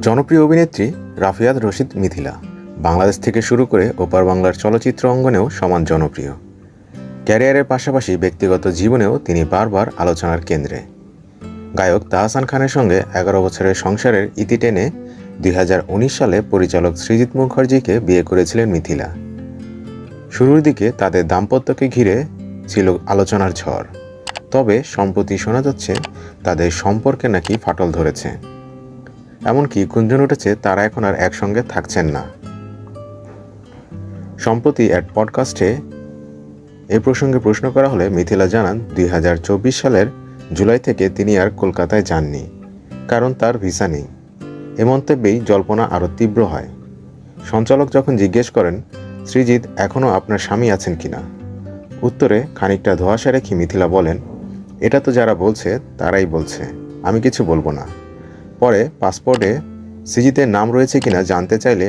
জনপ্রিয় অভিনেত্রী রাফিয়াত রশিদ মিথিলা বাংলাদেশ থেকে শুরু করে ওপার বাংলার চলচ্চিত্র অঙ্গনেও সমান জনপ্রিয়। ক্যারিয়ারের পাশাপাশি ব্যক্তিগত জীবনেও তিনি বারবার আলোচনার কেন্দ্রে। গায়ক তাহসান খানের সঙ্গে 11 বছরের সংসারের ইতি টেনে 2019 সালে পরিচালক সৃজিত মুখার্জিকে বিয়ে করেছিলেন মিথিলা। শুরুর দিকে তাদের দাম্পত্যকে ঘিরে ছিল আলোচনার ঝড়, তবে সম্প্রতি শোনা যাচ্ছে তাদের সম্পর্কে নাকি ফাটল ধরেছে। এমনকি গুঞ্জন উঠেছে তারা এখন আর একসঙ্গে থাকছেন না। সম্প্রতি এক পডকাস্টে এই প্রসঙ্গে প্রশ্ন করা হলে মিথিলা জানান 2024 সালের জুলাই থেকে তিনি আর কলকাতায় যাননি, কারণ তার ভিসা নেই। এ মন্তব্যেই জল্পনা আরও তীব্র হয়। সঞ্চালক যখন জিজ্ঞেস করেন সৃজিত এখনও আপনার স্বামী আছেন কিনা, উত্তরে খানিকটা ধোঁয়াশা রেখে মিথিলা বলেন, এটা তো যারা বলছে তারাই বলছে, আমি কিছু বলবো না। পরে পাসপোর্টে সৃজিতের নাম রয়েছে কিনা জানতে চাইলে